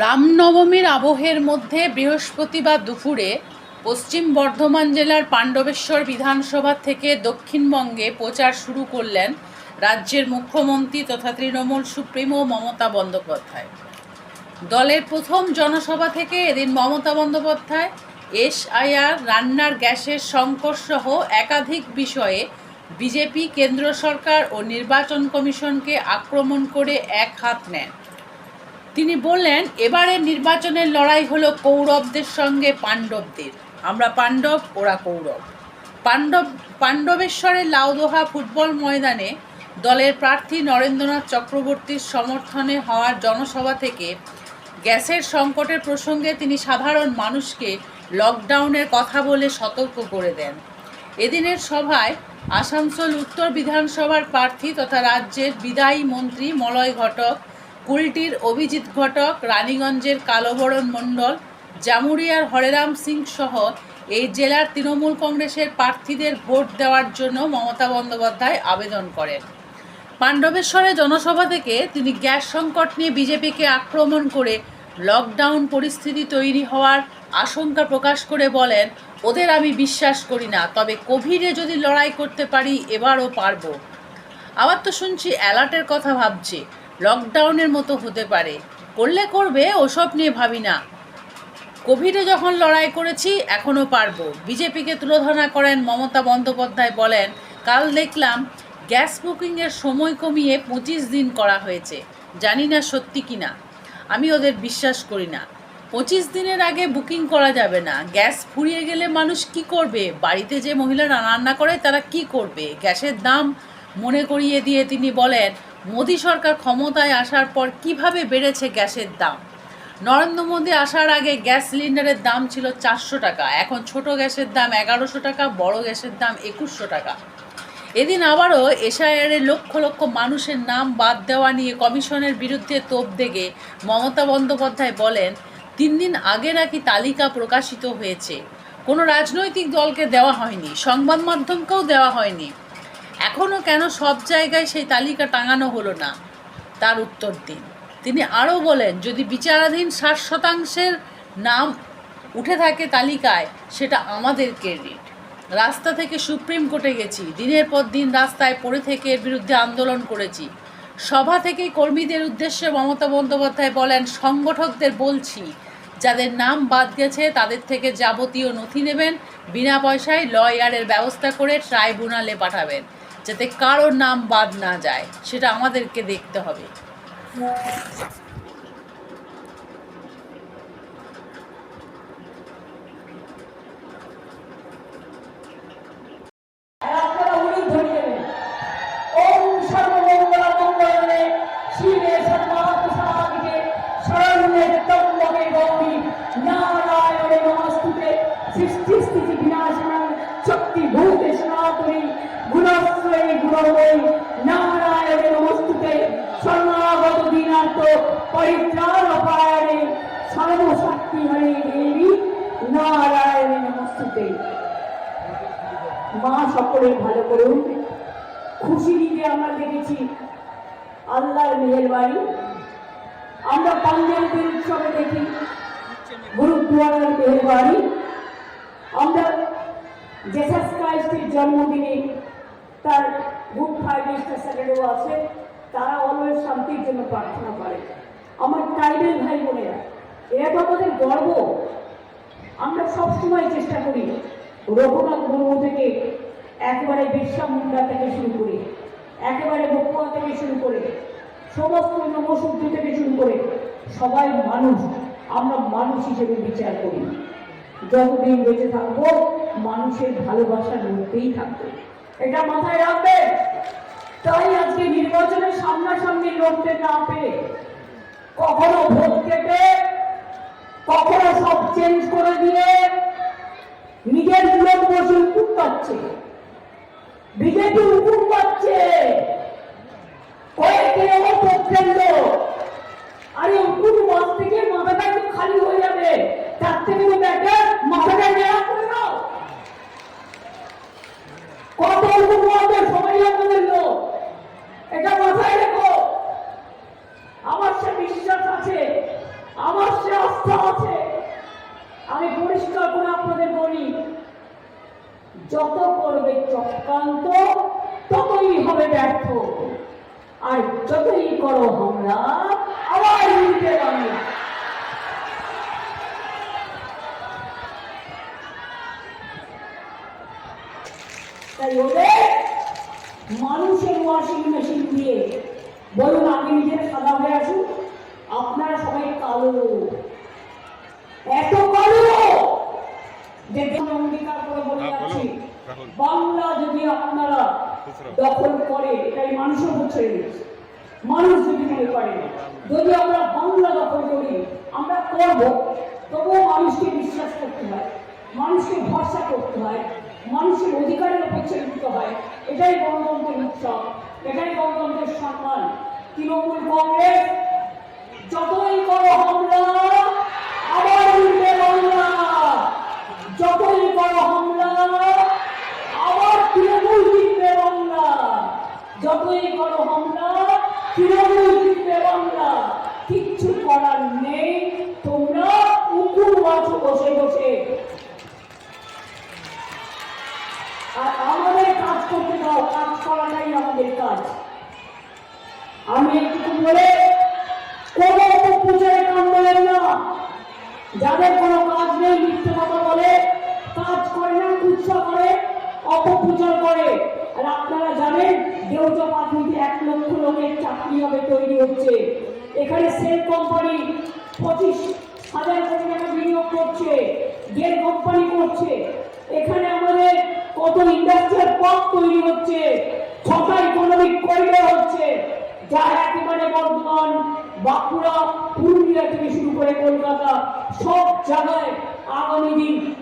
রামনবমীর আবহের মধ্যে বৃহস্পতিবার দুপুরে পশ্চিম বর্ধমান জেলার পাণ্ডবেশ্বর বিধানসভা থেকে দক্ষিণবঙ্গে প্রচার শুরু করলেন রাজ্যের মুখ্যমন্ত্রী তথা তৃণমূল সুপ্রিমো মমতা বন্দ্যোপাধ্যায়। দলের প্রথম জনসভা থেকে এদিন মমতা বন্দ্যোপাধ্যায় এসআইআর, রান্নার গ্যাসের সংকট সহ একাধিক বিষয়ে বিজেপি, কেন্দ্র সরকার ও নির্বাচন কমিশনকে আক্রমণ করে এক হাত নেন। তিনি বললেন, এবারের নির্বাচনের লড়াই হলো কৌরবদের সঙ্গে পাণ্ডবদের। আমরা পাণ্ডব, ওরা কৌরব। পাণ্ডবেশ্বরের লাউদোহা ফুটবল ময়দানে দলের প্রার্থী নরেন্দ্রনাথ চক্রবর্তীর সমর্থনে হওয়া জনসভা থেকে গ্যাসের সংকটের প্রসঙ্গে তিনি সাধারণ মানুষকে লকডাউনের কথা বলে সতর্ক করে দেন। এদিনের সভায় আসানসোল উত্তর বিধানসভার প্রার্থী তথা রাজ্যের বিদায়ী মন্ত্রী মলয় ঘটক, কুলটির অভিজিৎ ঘটক, রানীগঞ্জের কালোবরণ মণ্ডল, জামুরিয়ার হরেরাম সিং সহ এই জেলার তৃণমূল কংগ্রেসের প্রার্থীদের ভোট দেওয়ার জন্য মমতা বন্দ্যোপাধ্যায় আবেদন করেন। পাণ্ডবেশ্বরে জনসভা থেকে তিনি গ্যাস সংকট নিয়ে বিজেপিকে আক্রমণ করে লকডাউন পরিস্থিতি তৈরি হওয়ার আশঙ্কা প্রকাশ করে বলেন, ওদের আমি বিশ্বাস করি না, তবে কোভিডে যদি লড়াই করতে পারি এবারও পারবো। আবার তো শুনছি অ্যালার্টের কথা ভাবছে, লকডাউনের মতো হতে পারে, করলে করবে, ওসব নিয়ে ভাবি না। কোভিডে যখন লড়াই করেছি এখনও পারবো। বিজেপিকে তুলোধনা করেন মমতা বন্দ্যোপাধ্যায়, বলেন, কাল দেখলাম গ্যাস বুকিংয়ের সময় কমিয়ে 25 দিন করা হয়েছে। জানি না সত্যি কি না, আমি ওদের বিশ্বাস করি না। 25 দিনের আগে বুকিং করা যাবে না। গ্যাস ফুরিয়ে গেলে মানুষ কি করবে? বাড়িতে যে মহিলারা রান্না করে তারা কি করবে? গ্যাসের দাম মনে করিয়ে দিয়ে তিনি বলেন, মোদী সরকার ক্ষমতায় আসার পর কিভাবে বেড়েছে গ্যাসের দাম। নরেন্দ্র মোদী আসার আগে গ্যাস সিলিন্ডারের দাম ছিল 400 টাকা, এখন ছোট গ্যাসের দাম 1100 টাকা, বড় গ্যাসের দাম 2100 টাকা। এদিন আবারও এসআইআরের লক্ষ লক্ষ মানুষের নাম বাদ দেওয়া নিয়ে কমিশনের বিরুদ্ধে তোপ দেগে মমতা বন্দ্যোপাধ্যায় বলেন, 3 দিন আগে নাকি তালিকা প্রকাশিত হয়েছে, কোনো রাজনৈতিক দলকে দেওয়া হয়নি, সংবাদ মাধ্যমকেও দেওয়া হয়নি। এখনও কেন সব জায়গায় সেই তালিকা টাঙানো হলো না, তার উত্তর দিন। তিনি আরও বলেন, যদি বিচারাধীন 60% নাম উঠে থাকে তালিকায়, সেটা আমাদের ক্রেডিট। রাস্তা থেকে সুপ্রিম কোর্টে গেছি, দিনের পর দিন রাস্তায় পড়ে থেকে এর বিরুদ্ধে আন্দোলন করেছি। সভা থেকেই কর্মীদের উদ্দেশ্যে মমতা বন্দ্যোপাধ্যায় বলেন, সংগঠকদের বলছি, যাদের নাম বাদ গেছে তাদের থেকে যাবতীয় নথি নেবেন, বিনা পয়সায় লয়ারের ব্যবস্থা করে ট্রাইব্যুনালে পাঠাবেন, যাতে কারোর নাম বাদ না যায়, সেটা আমাদেরকে দেখতে হবে। মা সকলের ভালো করুন। খুশি দিতে আমরা দেখেছি আল্লাহর মেহেরবানি। আমরা পাঞ্জাবের উৎসবে দেখি গুরুদ্বারার মেহেরবানি। আমরা জেসাস ক্রাইস্টের জন্মদিনে তার গুড ফ্রাইডে স্যাটারডেও আছে, তারা অলওয়েজ শান্তির জন্য প্রার্থনা করে। আমার ট্রাইবেল ভাই বোনেরা, এরা তো আমাদের গর্ব। আমরা সবসময় চেষ্টা করি রঘুনাথ মুর্মু থেকে একেবারে বিরসা মুন্ডা থেকে শুরু করে, একেবারে বকুয়া থেকে শুরু করে, সমস্ত নমশূদ্র থেকে শুরু করে সবাই মানুষ। আমরা মানুষ হিসেবে বিচার করি। যতদিন বেঁচে থাকবো মানুষের ভালোবাসার মধ্যেই থাকবো, এটা মাথায় রাখবে। তাই আজকে নির্বাচনের সামনাসামনি লড়তে না পেরে, কখনো ভোট কেটে, কখনো সব চেঞ্জ করে দিয়ে নিজের লোক বসে উকুন পাচ্ছে, বিজেপি উকুন পাচ্ছে, কয়েকদিন আমার পক্ষের লোক। আরে উকুন মাছ থেকে মাথাটা একটু খালি হয়ে যাবে, তার থেকে তো একটা মাথাটা নেওয়া করে নাও। কত উকুন মারবে সবাই আমাদের লোক, এটা মাথায় রেখো। আমার সে বিশ্বাস আছে, আমার আমি পরিষ্কার করে আপনাদের বলি, যত করবে চক্রান্ত ততই হবে ব্যর্থ, আর যতই করো হামলা আবার উল্টে বাংলা। তাই ওদের মানুষের ওয়াশিং মেশিন দিয়ে বলুন, আগে নিজের সাদা হয়ে আসুন। আপনারা সবাই কালো, এত কালো যে অঙ্গীকার করে বলে যাচ্ছি, বাংলা যদি আপনারা দখল করে, এটাই মানুষও বলছে, মানুষ যদি মনে করে যদি আমরা বাংলা দখল করি, আমরা করব, তবুও মানুষকে বিশ্বাস করতে হয়, মানুষকে ভরসা করতে হয়, মানুষের অধিকারের উপর ছেড়ে দিতে হয়। এটাই গণতন্ত্রের উৎসব, এটাই গণতন্ত্রের সম্মান। তৃণমূল কংগ্রেস যতই করো হামলা আবার উল্টে বাংলা, যতই করো হামলা আবার তৃণমূল জিতবে বাংলা, যতই করো হামলা তৃণমূল জিতবে বাংলা। কিচ্ছু করার নেই, তোমরা উকুন আছো বসে বসে। আর আমাদের কাজ করতে দাও, কাজ করাটাই আমাদের কাজ। আমি একটু বলে কোন অপপ্রচারে কাম বলেন না, যাদের কোনো কাজ নেই, মিথ্যে কথা বলে, কাজ করে না, কুৎসা করে, অপপ্রচার করে। আর আপনারা জানেন দেউচা পাথরিতে 1 লক্ষ লোকের চাকরি হবে তৈরি হচ্ছে। এখানে সেল কোম্পানি 25,000 কোটি টাকা বিনিয়োগ করছে, গেল কোম্পানি করছে। এখানে আমাদের কত ইন্ডাস্ট্রিয়াল পার্ক তৈরি হচ্ছে, 6টা ইকোনমিক করিডর হচ্ছে, যা একেবারে বর্ধমান, বাঁকুড়া, পুরুলিয়া থেকে শুরু করে কলকাতা সব জায়গায় আগামী দিন